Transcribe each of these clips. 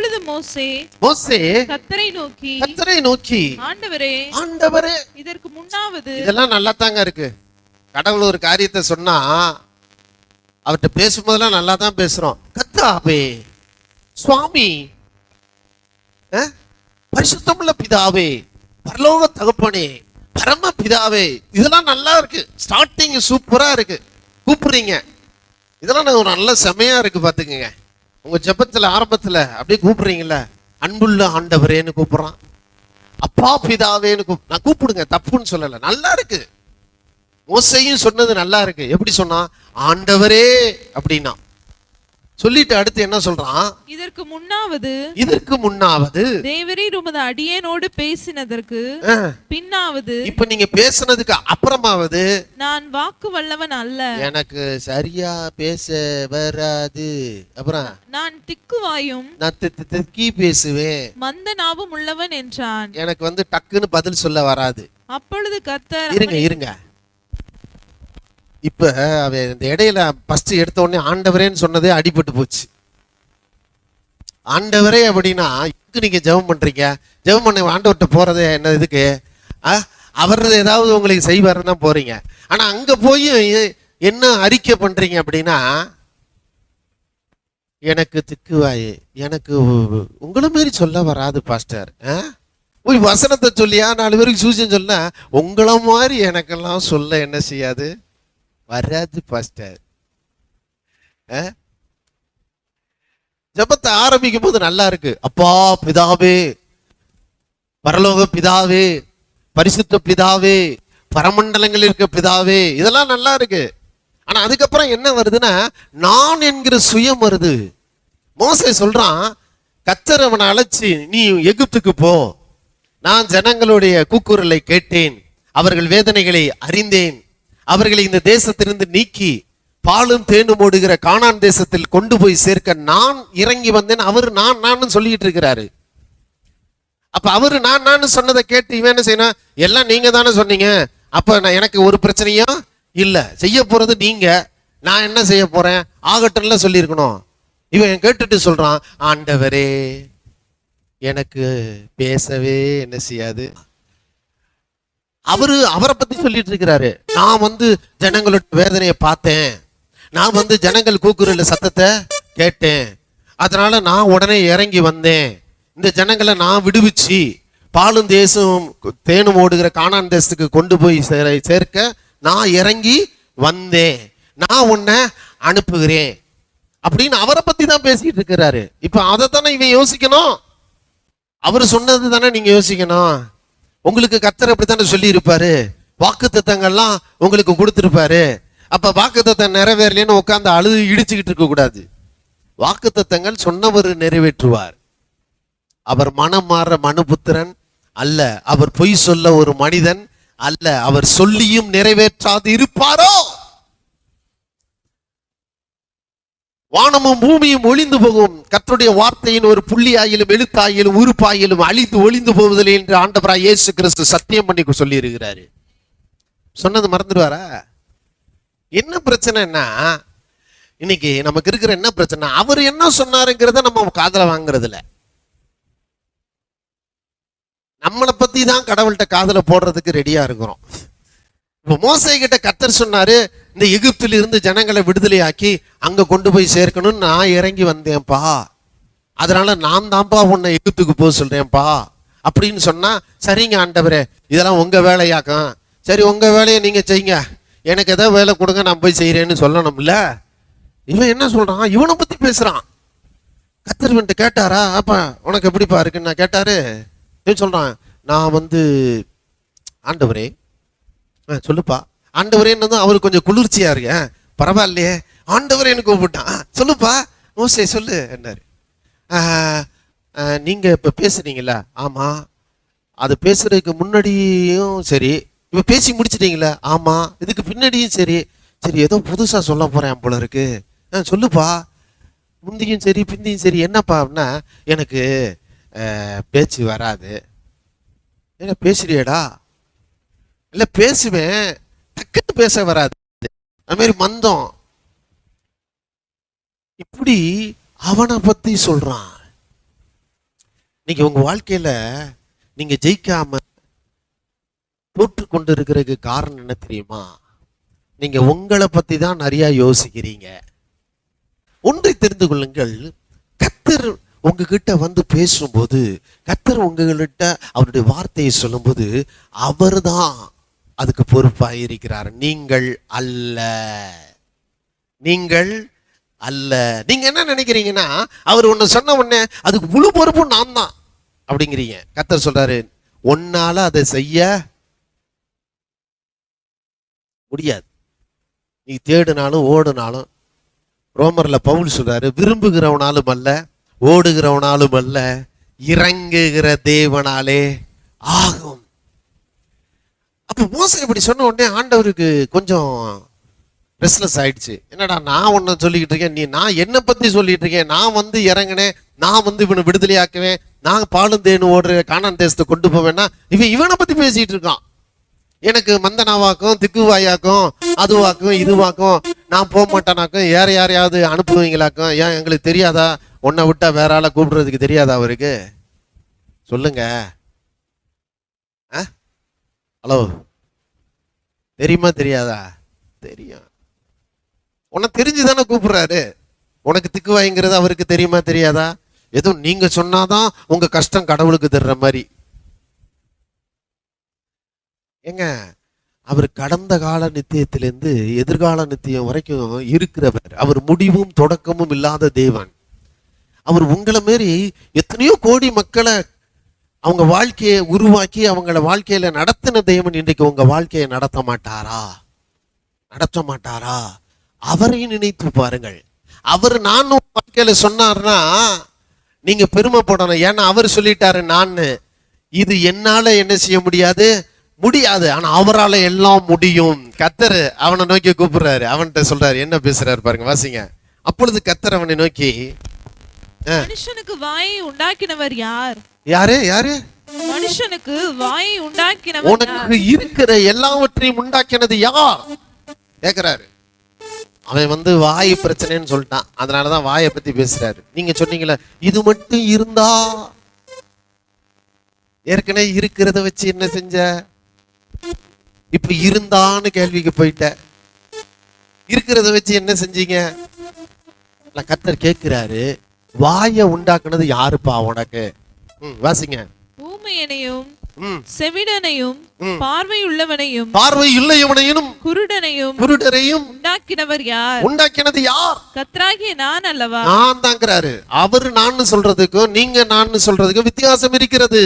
அப்பொழுது மோசே கர்த்தரை நோக்கி ஆண்டவரே இதற்கு முன்னாவது. இதெல்லாம் நல்லா தாங்க இருக்கு. கடவுள் ஒரு காரியத்தை சொன்னா அவர்கிட்ட பேசும்போதெல்லாம் நல்லா தான் பேசுறோம். கர்த்தாவே, சுவாமி, பரிசுத்தமுள்ள பிதாவே, பரலோக தகப்பனே, பரம பிதாவே, இதெல்லாம் நல்லா இருக்கு. ஸ்டார்டிங் சூப்பரா இருக்கு. கூப்பிடுறீங்க, இதெல்லாம் ஒரு நல்ல செமையா இருக்கு. பாத்துக்கங்க, உங்க ஜெபத்துல ஆரம்பத்துல அப்படியே கூப்பிடுறீங்கல்ல, அன்புள்ள ஆண்டவரேன்னு கூப்பிடுறான், அப்பா பிதாவேன்னு நான் கூப்பிடுங்க, தப்புன்னு சொல்லல, நல்லா இருக்கு. மோசையும் சொன்னது நல்லா இருக்கு. எப்படி சொன்னா? ஆண்டவரே அப்படின்னா சொல்லிட்டு அடுத்து என்ன சொல்றான்? இதற்கு முன்னாவது தேவரீர் உமது அடியேனோடு பேசினதற்கு பின்னாவது. இப்ப நீங்க பேசினதுக்கு அப்புறமாவது நான் வாக்கு வல்லவன் அல்ல, எனக்கு சரியா பேச வராது, அப்புறம் நான் திக்குவாயும் திக்கி பேசுவேன், மந்த நாவும் உள்ளவன் என்றான். எனக்கு டக்குன்னு பதில் சொல்ல வராது. அப்பொழுது கர்த்தர், இருங்க இப்ப அவ இந்த இடையில ஃபர்ஸ்ட் எடுத்த உடனே ஆண்டவரேன்னு சொன்னதே அடிபட்டு போச்சு. ஆண்டவரே அப்படின்னா நீங்க ஜெபம் பண்றீங்க, ஜெபம் பண்ண ஆண்டவர்கிட்ட போறதே என்ன இதுக்கு? அவர் ஏதாவது உங்களுக்கு செய்வாருன்னு தான் போறீங்க. ஆனா அங்க போய் என்ன அறிக்கை பண்றீங்க அப்படின்னா, எனக்கு திக்குவாயே, எனக்கு உங்களை மாரி சொல்ல வராது பாஸ்டர். போய் வசனத்தை சொல்லியா 4 பேருக்கு சூசியம் சொல்ல, உங்களை மாதிரி எனக்கெல்லாம் சொல்ல என்ன செய்யாது, வராது பாஸ்டர். ஜெபத்தை ஆரம்பிக்கும் போது நல்லா இருக்கு. அப்பா பிதாவே, பரலோக பிதாவே, பரிசுத்த பிதாவே, பரமண்டலங்கள் இருக்க பிதாவே, இதெல்லாம் நல்லா இருக்கு. ஆனா அதுக்கப்புறம் என்ன வருதுன்னா, நான் என்கிற சுயம் வருது. மோசே சொல்றான், கர்த்தர் அவனை அழைச்சி, நீ எகிப்துக்கு போ, நான் ஜனங்களுடைய கூக்குரலை கேட்டேன், அவர்கள் வேதனைகளை அறிந்தேன், அவர்களை இந்த தேசத்திலிருந்து நீக்கி பாலும் தேனும் ஓடுகிற கானான் தேசத்தில் கொண்டு போய் சேர்க்க நான் இறங்கி வந்தேன். அவரு நான் சொல்லிட்டு இருக்கிறாரு. அப்ப அவரு நான் சொன்னதை கேட்டு இவன் என்ன செய்யணும்? எல்லாம் நீங்க தானே சொன்னீங்க, அப்ப நான் எனக்கு ஒரு பிரச்சனையும் இல்ல, செய்ய போறது நீங்க, நான் என்ன செய்ய போறேன் ஆகட்டும்ல சொல்லியிருக்கணும். இவன் கேட்டுட்டு சொல்றான், ஆண்டவரே எனக்கு பேசவே என்ன செய்யாது. அவரை பத்தி சொல்லிட்டு இருக்கிறாரு. நான் ஜனங்களோட வேதனையை பார்த்தேன், நான் ஜனங்கள் கூக்குரல் சத்தத்தை கேட்டேன், அதனால நான் உடனே இறங்கி வந்தேன், இந்த ஜனங்களை நான் விடுவிச்சு பாலும் தேசம் தேனும் ஓடுகிற கானான் தேசத்துக்கு கொண்டு போய் சேர்க்க நான் இறங்கி வந்தேன், நான் உன்னை அனுப்புகிறேன் அப்படின்னு அவரை பத்தி தான் பேசிட்டு இருக்கிறாரு. இப்ப அதைத்தானே இவன் யோசிக்கணும், அவர் சொன்னது தானே நீங்க யோசிக்கணும். உங்களுக்கு கர்த்தர் அப்படித்தானே சொல்லி இருப்பாரு, வாக்குத்தத்தங்கள்லாம் உங்களுக்கு கொடுத்திருப்பாரு. அப்ப வாக்குத்தத்தம் நிறைவேறலன்னு உட்காந்து அழுது இடிச்சுக்கிட்டு இருக்க கூடாது. வாக்குத்தத்தங்கள் சொன்னவர் நிறைவேற்றுவார். அவர் மனம் மாற மனுபுத்திரன் அல்ல, அவர் பொய் சொல்ல ஒரு மனிதன் அல்ல, அவர் சொல்லியும் நிறைவேற்றாது இருப்பாரோ? வானமும் பூமியும் ஒளிந்து போகும், கர்த்தருடைய வார்த்தையின் ஒரு புள்ளியாயிலும் எழுத்தாயிலும் உறுப்பாயிலும் அழிந்து ஒளிந்து போவதில்லை என்று ஆண்டவராய் இயேசு கிறிஸ்து சத்தியம் பண்ணி சொல்லி இருக்கிறாரு. சொன்னது மறந்துடுவாரா? என்ன பிரச்சனைன்னா, இன்னைக்கு நமக்கு இருக்கிற என்ன பிரச்சனை, அவர் என்ன சொன்னாருங்கிறத நம்ம காதல வாங்குறது இல்ல. நம்மளை பத்தி தான் கடவுள்கிட்ட காதல போடுறதுக்கு ரெடியா இருக்கிறோம். இப்ப மோசே கிட்ட கர்த்தர் சொன்னாரு, இந்த எகிப்தில் இருந்து ஜனங்களை விடுதலையாக்கி அங்க கொண்டு போய் சேர்க்கணும்னு நான் இறங்கி வந்தேன்ப்பா, அதனால நான் தான்ப்பா உன்னை எகிப்துக்கு போக சொல்றேன்ப்பா அப்படின்னு சொன்னா, சரிங்க ஆண்டவரே இதெல்லாம் உங்க வேலையாக்கம், சரி உங்க வேலையை நீங்க செய்யுங்க, எனக்கு ஏதோ வேலை கொடுங்க நான் போய் செய்யறேன்னு சொல்லணும்ல. இவன் என்ன சொல்றான், இவனை பத்தி பேசுறான். கர்த்தர் வந்துட்டு கேட்டாரா, அப்ப உனக்கு எப்படிப்பா இருக்குன்னு நான் கேட்டாரு. இவன் சொல்றான், நான் ஆண்டவரே சொல்லுப்பா, ஆண்டவரேன்னு அவருக்கு கொஞ்சம் குளிர்ச்சியா இருக்கு. பரவாயில்லையே ஆண்டவரேன்னு கூப்பிட்டான், சொல்லுப்பா மோசே சொல்லு என்னாரு. நீங்க இப்ப பேசுறீங்களா? ஆமா. அது பேசுறதுக்கு முன்னாடியும் சரி, இப்ப பேசி முடிச்சிட்டீங்களா? ஆமா. இதுக்கு பின்னாடியும் சரி. சரி ஏதோ புதுசா சொல்ல போறேன் போல இருக்கு, சொல்லுப்பா. முந்தியும் சரி பிந்தியும் சரி. என்னப்பா அப்படின்னா, எனக்கு பேச்சு வராது. என்ன பேசுறியடா? இல்ல பேசுவேன், டக்குன்னு பேச வராது, அது மாதிரி மந்தம். இப்படி அவனை பத்தி சொல்றான். நீங்க உங்க வாழ்க்கையில நீங்க ஜெயிக்காம தோற்று கொண்டு இருக்கிறதுக்கு காரணம் என்ன தெரியுமா? நீங்க உங்களை பத்தி தான் நிறைய யோசிக்கிறீங்க. ஒன்றை தெரிந்து கொள்ளுங்கள், கர்த்தர் உங்ககிட்ட வந்து பேசும்போது, கர்த்தர் உங்ககிட்ட அவருடைய வார்த்தையை சொல்லும்போது அவர்தான் அதுக்கு பொறுப்பாக இருக்கிறார். நீங்கள் அல்ல, நீங்கள் அல்ல. நீங்க என்ன நினைக்கிறீங்கன்னா, அவர் ஒண்ணு சொன்ன உடனே அதுக்கு முழு பொறுப்பும் நான் தான் அப்படிங்கிறீங்க. கர்த்தர் சொல்றாரு, உன்னால அதை செய்ய முடியாது. நீ தேடினாலும் ஓடுனாலும், ரோமர்ல பவுல் சொல்றாரு, விரும்புகிறவனாலும் அல்ல, ஓடுகிறவனாலும் அல்ல, இறங்குகிற தேவனாலே ஆகும். அப்ப மோசே இப்படி சொன்ன உடனே ஆண்டவருக்கு கொஞ்சம் ரெஸ்ட்லெஸ் ஆயிடுச்சு. என்னடா நான் ஒன்னு சொல்லிக்கிட்டு இருக்கேன், நான் என்னை பத்தி சொல்லிட்டு இருக்கேன், நான் வந்து இறங்கினேன், நான் வந்து இவனை விடுதலையாக்குவேன், நான் பாலும் தேனு ஓடுற கானான் தேசத்தை கொண்டு போவேன்னா இவனை பத்தி பேசிட்டு இருக்கான். எனக்கு மந்தனாவாக்கும் திக்குவாயாக்கும் அதுவாக்கும் இதுவாக்கும் நான் போக மாட்டேனாக்கும் வேற யாரையாவது அனுப்புவீங்களாக்கும். ஏன் எங்களுக்கு தெரியாதா? உன்னை விட்டா வேற ஆளை கூப்பிடுறதுக்கு தெரியாதா அவருக்கு? சொல்லுங்க. ஹலோ, தெரியுமா தெரியாதா? தெரியும். உனக்கு தெரிஞ்சுதானே கூப்பிடுறாரு. உனக்கு திக்குவாய்ங்கிறது அவருக்கு தெரியுமா தெரியாதா? எதுவும் நீங்க சொன்னாதான் உங்க கஷ்டம் கடவுளுக்கு தர்ற மாதிரி. ஏங்க, அவர் கடந்த கால நித்தியத்திலிருந்து எதிர்கால நித்தியம் வரைக்கும் இருக்கிறவர். அவர் முடிவும் தொடக்கமும் இல்லாத தேவன். அவர் உங்களை மாரி எத்தனையோ கோடி மக்களை அவங்க வாழ்க்கையை உருவாக்கி அவங்கள வாழ்க்கையில நடத்தின தேவன் இன்றைக்கு உங்க வாழ்க்கையை நடத்த மாட்டாரா? நடத்த மாட்டாரா? அவரையும் நினைத்து பாருங்கள். அவர் நான் வாழ்க்கையில சொன்னார்னா நீங்க பெருமைப்படணும். ஏன்னா அவர் சொல்லிட்டாரு, நான் இது என்னால என்ன செய்ய முடியாது, முடியாது, ஆனா அவரால் எல்லாம் முடியும். கர்த்தர் அவனை நோக்கி கூப்பிடுறாரு. அவன்கிட்ட சொல்றாரு, என்ன பேசுறாரு பாருங்க, வாசிங்க. அப்பொழுது கர்த்தர் அவனை நோக்கி, மனுஷனுக்கு வாயை உண்டாக்கினவர் யார்? யாரு யாரு? மனுஷனுக்கு வாயை உண்டாக்கினவர். உனக்கு இருக்கிற எல்லாவற்றையும் உண்டாக்கினது யார் கேக்குறாரு. அவன் வந்து வாய் பிரச்சனைன்னு சொல்லிட்டான், அதனாலதான் வாயை பத்தி பேசுறாரு. நீங்க சொன்னீங்களே இது மட்டும் இருந்தா, ஏற்கனவே இருக்கிறத வச்சு என்ன செஞ்ச, இப்ப இருந்தான்னு கேள்விக்கு போயிட்ட. இருக்கிறத வச்சு என்ன செஞ்சீங்க? கர்த்தர் கேட்கிறாரு, வாயை உண்டாக்குனது யாருப்பா உனக்கு? வாசிங்க. ஊமையனையும் செவிடனையும் பார்வையுள்ளவனையும் பார்வையுள்ளவனையும் குருடரையும் உண்டாக்கினவர் யார்? உண்டாக்கினது யார்? கர்த்தராகிய நான் அல்லவா? நான் தாங்கிறாரு. அவரு நான் சொல்றதுக்கும் நீங்க நான் சொல்றதுக்கும் வித்தியாசம் இருக்கிறது.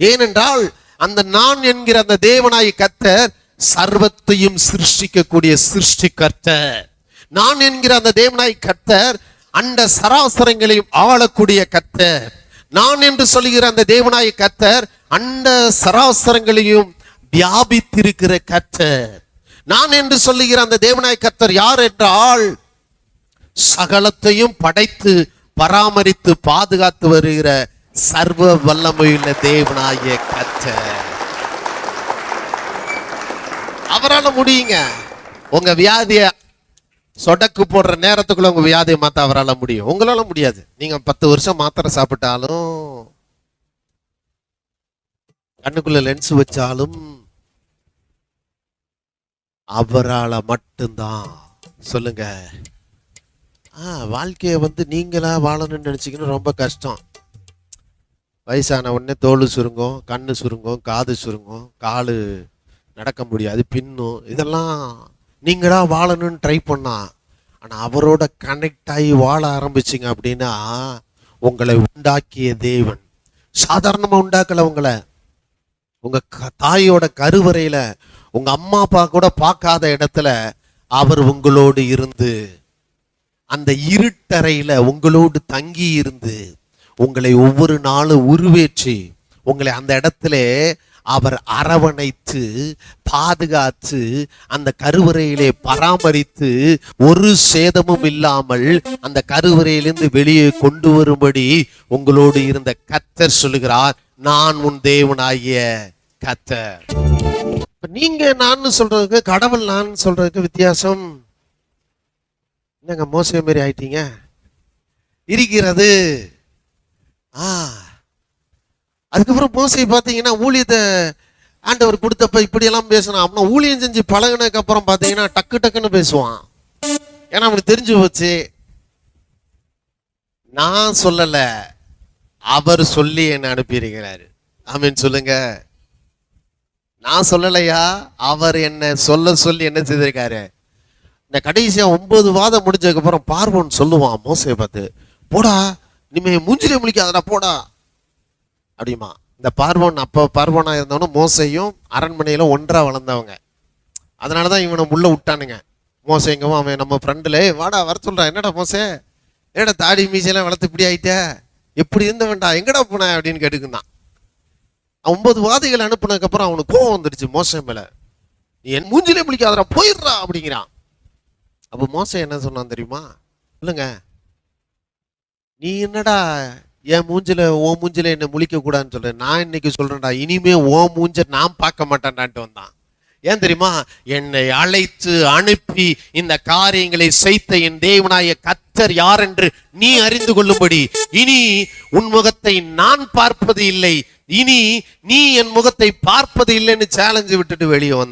ஏனென்றால் அந்த நான் என்கிற அந்த தேவனாய் கர்த்தர் சர்வத்தையும் சிருஷ்டிக்கக்கூடிய சிருஷ்டிகர்த்தர். நான் என்கிற அந்த தேவனாய் கர்த்தர் அண்ட சராசரங்களையும் ஆளக்கூடிய கர்த்தர். நான் என்று சொல்லுகிற அந்த தேவனாய் கர்த்தர் அண்ட சராசரங்களையும் வியாபித்திருக்கிற கர்த்தர். நான் என்று சொல்லுகிற அந்த தேவனாய் கர்த்தர் யார் என்றால், சகலத்தையும் படைத்து பராமரித்து பாதுகாத்து வருகிற சர்வ வல்லமையுள்ள தேவனாகிய கர்த்தர். அவரால் முடியுங்க. உங்க வியாதிய சொடக்கு போடுற நேரத்துக்குள்ள உங்க வியாதியை மாத்த அவரால் முடியும். உங்களால முடியாது. நீங்க 10 வருஷம் மாத்திரை சாப்பிட்டாலும், கண்ணுக்குள்ள லென்ஸ் வச்சாலும் அவரால் மட்டும்தான். சொல்லுங்க. வாழ்க்கையை வந்து நீங்களா வாழணும்னு நினைச்சீங்கன்னா ரொம்ப கஷ்டம். வயசான உடனே தோல் சுருங்கும், கண்ணு சுருங்கும், காது சுருங்கும், காலு நடக்க முடியாது, பின்னும். இதெல்லாம் நீங்களா வாழணும்னு ட்ரை பண்ணா. ஆனா அவரோட கனெக்ட் ஆகி வாழ ஆரம்பிச்சிங்க அப்படின்னா, உங்களை உண்டாக்கிய தேவன் சாதாரணமா உண்டாக்கல. உங்களை உங்க தாயோட கருவறையில உங்க அம்மா அப்பா கூட பார்க்காத இடத்துல அவர் உங்களோடு இருந்து, அந்த இருட்டறையில உங்களோடு தங்கி இருந்து, உங்களை ஒவ்வொரு நாளும் உருவேற்றி உங்களை அந்த இடத்துல அவர் அரவணைத்து பாதுகாத்து அந்த கருவறையிலே பராமரித்து ஒரு சேதமும் இல்லாமல் அந்த கருவறையிலிருந்து வெளியே கொண்டு வரும்படி உங்களோடு இருந்த கர்த்தர் சொல்லுகிறார், நான் உன் தேவனாகிய கர்த்தர். நீங்க நான் சொல்றதுக்கு கடவுள் நான் சொல்றதுக்கு வித்தியாசம் என்னங்க? மோசே மாதிரி ஆயிட்டீங்க. இருக்கிறது அதுக்கப்புறம் மோசே பார்த்தீங்கன்னா ஊழியத்தை ஆண்டவர் கொடுத்தப்ப இப்படியெல்லாம் பேசினான். அப்படின்னா ஊழியம் செஞ்சு பழகினதுக்கு அப்புறம் பார்த்தீங்கன்னா டக்கு டக்குன்னு பேசுவான். ஏன்னா அவனுக்கு தெரிஞ்சு போச்சு, நான் சொல்லல, அவர் சொல்லி என்ன அனுப்பியிருக்கிறாரு. ஆமீன் சொல்லுங்க. நான் சொல்லலையா, அவர் என்ன சொல்ல சொல்லி என்ன செய்திருக்காரு. இந்த கடைசியா 9 வாதம் முடிஞ்சதுக்கு அப்புறம் பார்வோன் சொல்லுவான் மோசையை பார்த்து, போடா இனிமே மூஞ்சிலே முழிக்காதடா போடா அப்படிமா. இந்த பார்வோன் அப்ப பார்வோனா இருந்தவனும் மோசையும் அரண்மனையில ஒன்றா வளர்ந்தவங்க. அதனாலதான் இவனை உள்ள விட்டானுங்க. மோசைங்கவும் அவன் நம்ம ஃப்ரெண்டுல வாடா வர சொல்றான். என்னடா மோசே, என்னடா தாடி மீசையெல்லாம் வளர்த்து இப்படி ஆயிட்ட, எப்படி இருந்தவன்டா, எங்கடா போன அப்படின்னு கேட்டுக்குந்தான். 9 வாதிகள் அனுப்புனதுக்கு அப்புறம் அவனுக்கு கோவம் வந்துடுச்சு மோசை மேல. நீ என் மூஞ்சிலே முழிக்காதடா போயிடுறா அப்படிங்கிறான். அப்ப மோசை என்ன சொன்னான் தெரியுமா, இல்லைங்க நீ என்னடா என் மூஞ்சில ஓ மூஞ்சில என்ன முழிக்க கூடாதுன்னு சொல்றேன். நான் இன்னைக்கு சொல்றேன்டா, இனிமே ஓ மூஞ்ச நான் பார்க்க மாட்டேன்டான்ட்டு வந்தான். ஏன் தெரியுமா, என்னை அழைத்து அனுப்பி இந்த காரியங்களை செய்த என் தேவனாய கர்த்தர் யார் என்று நீ அறிந்து கொள்ளும்படி இனி உன் முகத்தை நான் பார்ப்பது இல்லை, இனி நீ என் முகத்தை பார்ப்பது இல்லைன்னு சேலஞ்சு விட்டுட்டு வெளியே வந்தான்.